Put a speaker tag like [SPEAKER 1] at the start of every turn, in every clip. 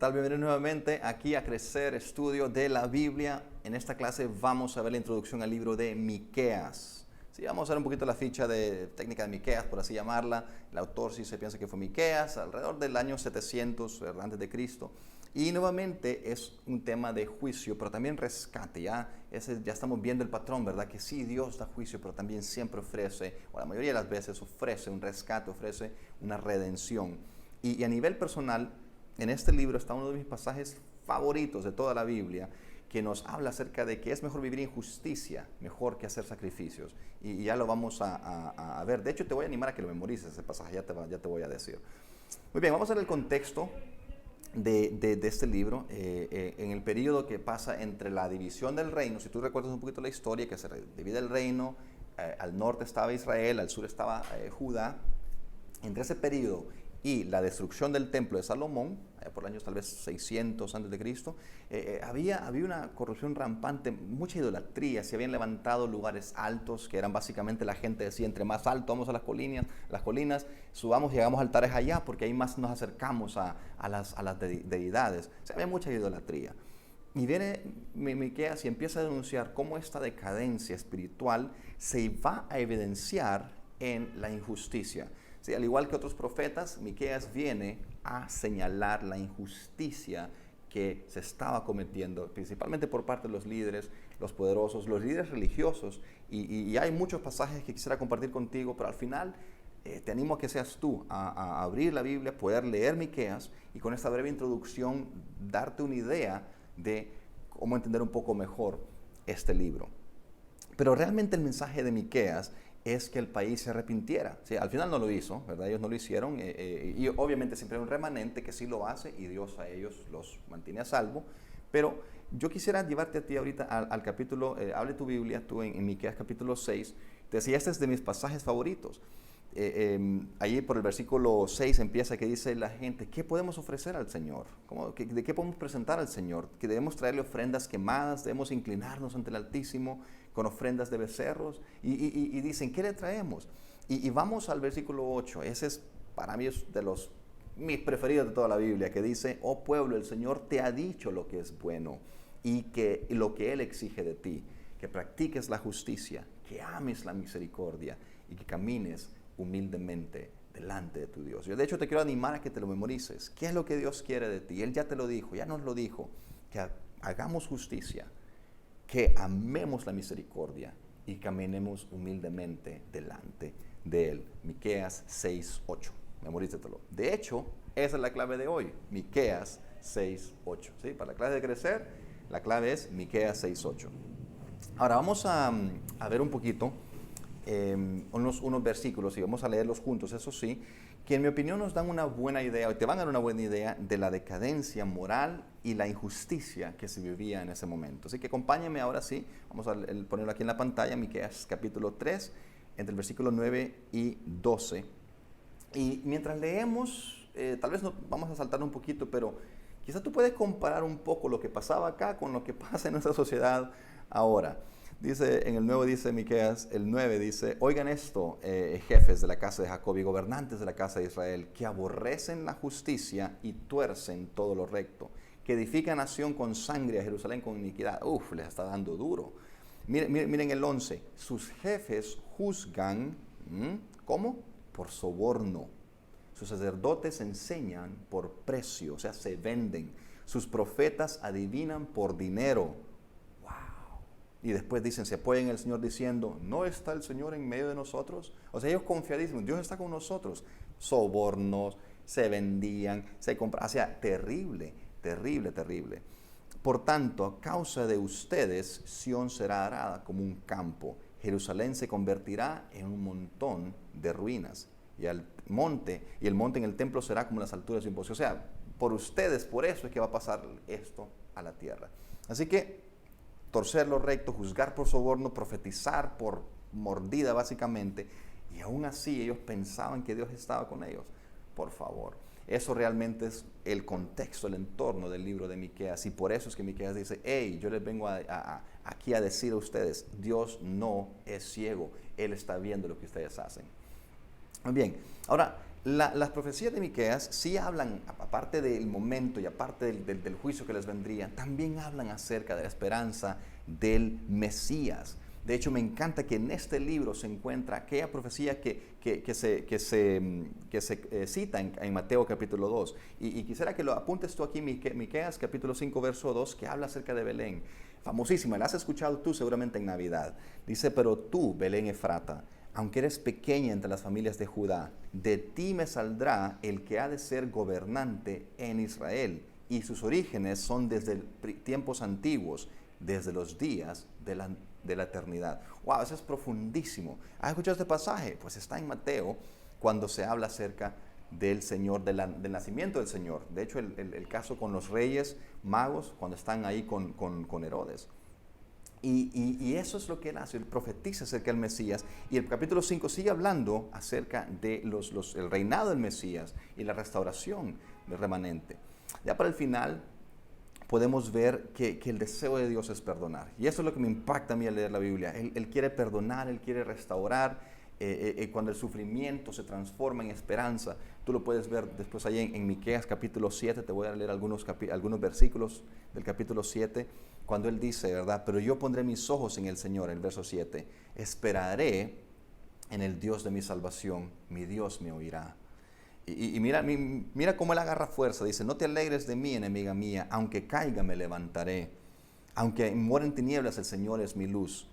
[SPEAKER 1] tal? Bienvenidos nuevamente aquí a Crecer, estudio de la Biblia. En esta clase vamos a ver la introducción al libro de Miqueas. Sí, vamos a ver un poquito la ficha de técnica de Miqueas, por así llamarla. El autor sí se piensa que fue Miqueas, alrededor del año 700 antes de Cristo. Y nuevamente es un tema de juicio, pero también rescate. Ya estamos viendo el patrón, ¿verdad? Que sí, Dios da juicio, pero también siempre ofrece, o la mayoría de las veces ofrece un rescate, ofrece una redención. Y a nivel personal, en este libro está uno de mis pasajes favoritos de toda la Biblia, que nos habla acerca de que es mejor vivir en justicia, mejor que hacer sacrificios. Y ya lo vamos a ver. De hecho, te voy a animar a que lo memorices ese pasaje, ya te voy a decir. Muy bien, vamos a ver el contexto de este libro, en el periodo que pasa entre la división del reino. Si tú recuerdas un poquito la historia, que se divide el reino, al norte estaba Israel, al sur estaba Judá. Entre ese periodo y la destrucción del templo de Salomón, por años tal vez 600 antes de Cristo, había una corrupción rampante, mucha idolatría. Se habían levantado lugares altos, que eran básicamente, la gente decía, entre más alto vamos a las colinas, subamos y hagamos altares allá, porque ahí más nos acercamos a las deidades. O sea, había mucha idolatría. Y viene Miqueas y empieza a denunciar cómo esta decadencia espiritual se va a evidenciar en la injusticia. Sí, al igual que otros profetas, Miqueas viene a señalar la injusticia que se estaba cometiendo, principalmente por parte de los líderes, los poderosos, los líderes religiosos. Y hay muchos pasajes que quisiera compartir contigo, pero al final te animo a que seas tú a abrir la Biblia, poder leer Miqueas y con esta breve introducción darte una idea de cómo entender un poco mejor este libro. Pero realmente el mensaje de Miqueas es que el país se arrepintiera. Sí, al final no lo hizo, ¿verdad? Ellos no lo hicieron, y obviamente siempre hay un remanente que sí lo hace y Dios a ellos los mantiene a salvo. Pero yo quisiera llevarte a ti ahorita al capítulo, abre tu Biblia, tú en Miqueas capítulo 6, te decía, este es de mis pasajes favoritos. Allí por el versículo 6 empieza que dice la gente, ¿qué podemos ofrecer al Señor? ¿De qué podemos presentar al Señor? Que debemos traerle ofrendas quemadas, debemos inclinarnos ante el Altísimo con ofrendas de becerros. Y dicen, ¿qué le traemos? Y vamos al versículo 8, ese es para mí es de mis preferidos de toda la Biblia, que dice, oh pueblo, el Señor te ha dicho lo que es bueno y lo que Él exige de ti, que practiques la justicia, que ames la misericordia y que camines humildemente delante de tu Dios. Yo de hecho te quiero animar a que te lo memorices. ¿Qué es lo que Dios quiere de ti? Él ya te lo dijo, ya nos lo dijo, que hagamos justicia, que amemos la misericordia y caminemos humildemente delante de Él. Miqueas 6:8. Memorízatelo. De hecho, esa es la clave de hoy. Miqueas 6:8. ¿Sí? Para la clave de crecer, la clave es Miqueas 6:8. Ahora vamos a ver un poquito unos versículos y vamos a leerlos juntos, eso sí, que en mi opinión nos dan una buena idea, o te van a dar una buena idea de la decadencia moral y la injusticia que se vivía en ese momento. Así que acompáñenme ahora sí, vamos a ponerlo aquí en la pantalla, Miqueas capítulo 3, entre el versículo 9 y 12. Y mientras leemos, tal vez vamos a saltar un poquito, pero quizás tú puedes comparar un poco lo que pasaba acá con lo que pasa en nuestra sociedad ahora. Dice, en el nuevo dice Miqueas, el 9 dice, oigan esto, jefes de la casa de Jacob y gobernantes de la casa de Israel, que aborrecen la justicia y tuercen todo lo recto, que edifican nación con sangre, a Jerusalén con iniquidad. Uf, les está dando duro. Miren el 11, sus jefes juzgan, ¿cómo? Por soborno. Sus sacerdotes enseñan por precio, o sea, se venden. Sus profetas adivinan por dinero. Y después dicen, se apoyan en el Señor diciendo, ¿no está el Señor en medio de nosotros? O sea, ellos confiadísimos, Dios está con nosotros. Sobornos, se vendían, se compraban. O sea, terrible, terrible, terrible. Por tanto, a causa de ustedes, Sión será arada como un campo. Jerusalén se convertirá en un montón de ruinas. Y el monte en el templo será como las alturas de un bosque. O sea, por ustedes, por eso es que va a pasar esto a la tierra. Así que, torcer lo recto, juzgar por soborno, profetizar por mordida básicamente, y aún así ellos pensaban que Dios estaba con ellos. Por favor, eso realmente es el contexto, el entorno del libro de Miqueas, y por eso es que Miqueas dice, hey, yo les vengo aquí a decir a ustedes, Dios no es ciego, Él está viendo lo que ustedes hacen. Muy bien, ahora Las profecías de Miqueas sí hablan, aparte del momento y aparte del juicio que les vendría, también hablan acerca de la esperanza del Mesías. De hecho, me encanta que en este libro se encuentra aquella profecía que se cita en Mateo capítulo 2. Y quisiera que lo apuntes tú aquí, Miqueas capítulo 5, verso 2, que habla acerca de Belén. Famosísima, la has escuchado tú seguramente en Navidad. Dice, pero tú, Belén Efrata, aunque eres pequeña entre las familias de Judá, de ti me saldrá el que ha de ser gobernante en Israel, y sus orígenes son desde tiempos antiguos, desde los días de la eternidad. Wow, eso es profundísimo. ¿Has escuchado este pasaje? Pues está en Mateo, cuando se habla acerca del Señor, del nacimiento del Señor. De hecho, el caso con los reyes magos, cuando están ahí con Herodes. Y eso es lo que él hace, él profetiza acerca del Mesías. Y el capítulo 5 sigue hablando acerca de el reinado del Mesías y la restauración del remanente. Ya para el final podemos ver que el deseo de Dios es perdonar. Y eso es lo que me impacta a mí al leer la Biblia. Él quiere perdonar, Él quiere restaurar. Cuando el sufrimiento se transforma en esperanza, tú lo puedes ver después ahí en Miqueas capítulo 7, te voy a leer algunos versículos del capítulo 7, cuando él dice, ¿verdad? Pero yo pondré mis ojos en el Señor, el verso 7, esperaré en el Dios de mi salvación, mi Dios me oirá. Y mira cómo él agarra fuerza, dice, no te alegres de mí, enemiga mía, aunque caiga me levantaré, aunque muera en tinieblas el Señor es mi luz.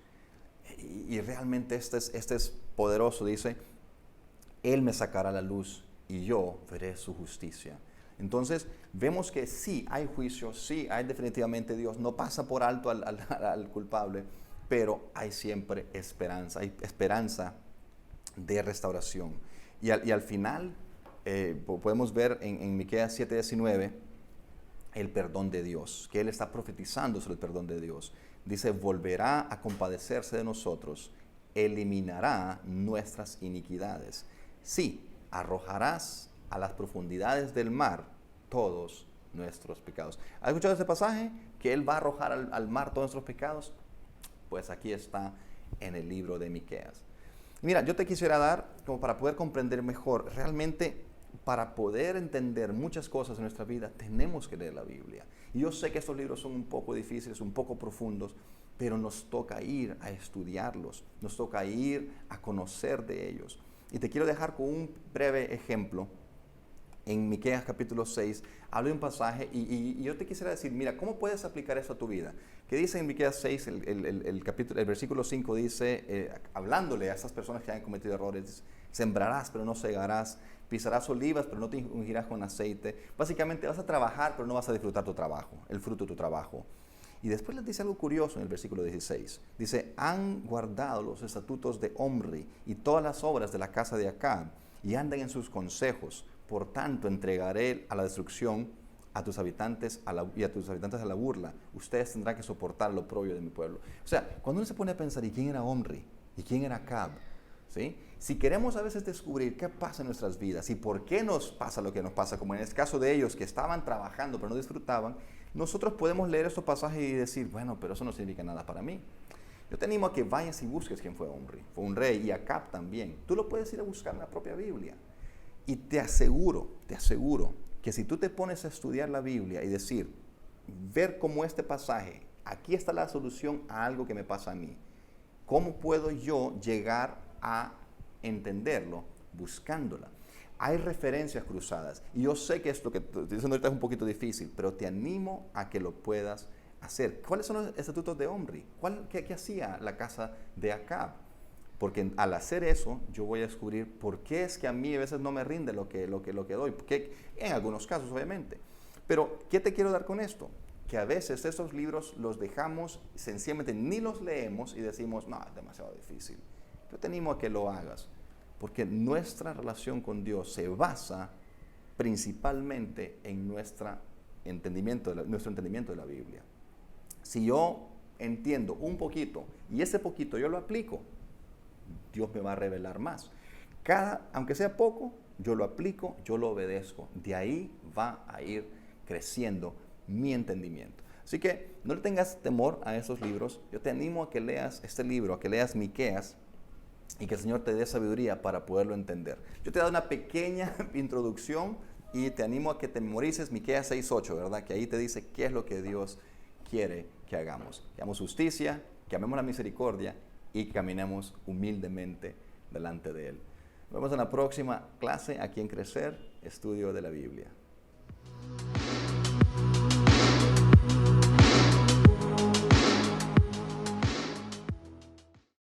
[SPEAKER 1] Y realmente este es poderoso, dice, Él me sacará la luz y yo veré su justicia. Entonces, vemos que sí hay juicio, sí hay definitivamente Dios, no pasa por alto al culpable, pero hay siempre esperanza, hay esperanza de restauración. Y al final, podemos ver en Miqueas 7:19, el perdón de Dios, que Él está profetizando sobre el perdón de Dios. Dice, volverá a compadecerse de nosotros, eliminará nuestras iniquidades. Sí, arrojarás a las profundidades del mar todos nuestros pecados. ¿Has escuchado ese pasaje? Que Él va a arrojar al mar todos nuestros pecados. Pues aquí está en el libro de Miqueas. Mira, yo te quisiera dar, como para poder comprender mejor, realmente para poder entender muchas cosas en nuestra vida, tenemos que leer la Biblia. Y yo sé que estos libros son un poco difíciles, un poco profundos, pero nos toca ir a estudiarlos, nos toca ir a conocer de ellos. Y te quiero dejar con un breve ejemplo. En Miqueas capítulo 6, habla de un pasaje y yo te quisiera decir, mira, ¿cómo puedes aplicar eso a tu vida? Que dice en Miqueas 6, el versículo 5 dice, hablándole a estas personas que han cometido errores, sembrarás pero no segarás, pisarás olivas pero no te ungirás con aceite. Básicamente vas a trabajar pero no vas a disfrutar tu trabajo, el fruto de tu trabajo. Y después les dice algo curioso en el versículo 16. Dice, han guardado los estatutos de Omri y todas las obras de la casa de Acab y andan en sus consejos. Por tanto, entregaré a la destrucción a tus habitantes y a tus habitantes a la burla. Ustedes tendrán que soportar lo propio de mi pueblo. O sea, cuando uno se pone a pensar, ¿y quién era Omri? ¿Y quién era Acab? ¿Sí? Si queremos a veces descubrir qué pasa en nuestras vidas y por qué nos pasa lo que nos pasa, como en este caso de ellos que estaban trabajando pero no disfrutaban, nosotros podemos leer estos pasajes y decir, bueno, pero eso no significa nada para mí. Yo te animo a que vayas y busques quién fue Omri. Fue un rey, y Acab también. Tú lo puedes ir a buscar en la propia Biblia. Y te aseguro que si tú te pones a estudiar la Biblia y decir, ver cómo este pasaje, aquí está la solución a algo que me pasa a mí. ¿Cómo puedo yo llegar a entenderlo? Buscándola. Hay referencias cruzadas. Y yo sé que esto que estoy diciendo ahorita es un poquito difícil, pero te animo a que lo puedas hacer. ¿Cuáles son los estatutos de Omri? ¿Qué hacía la casa de Acab? Porque al hacer eso, yo voy a descubrir por qué es que a mí a veces no me rinde lo que doy. Porque en algunos casos, obviamente. Pero, ¿qué te quiero dar con esto? Que a veces estos libros los dejamos, sencillamente ni los leemos y decimos, no, es demasiado difícil. Yo te animo a que lo hagas. Porque nuestra relación con Dios se basa principalmente en nuestro entendimiento de la Biblia. Si yo entiendo un poquito y ese poquito yo lo aplico, Dios me va a revelar más. Aunque sea poco, yo lo aplico, yo lo obedezco. De ahí va a ir creciendo mi entendimiento. Así que no le tengas temor a esos libros. Yo te animo a que leas este libro, a que leas Miqueas, y que el Señor te dé sabiduría para poderlo entender. Yo te he dado una pequeña introducción y te animo a que te memorices Miqueas 6:8, ¿verdad? Que ahí te dice qué es lo que Dios quiere que hagamos. Que hagamos justicia, que amemos la misericordia y que caminemos humildemente delante de Él. Nos vemos en la próxima clase aquí en Crecer, Estudio de la Biblia.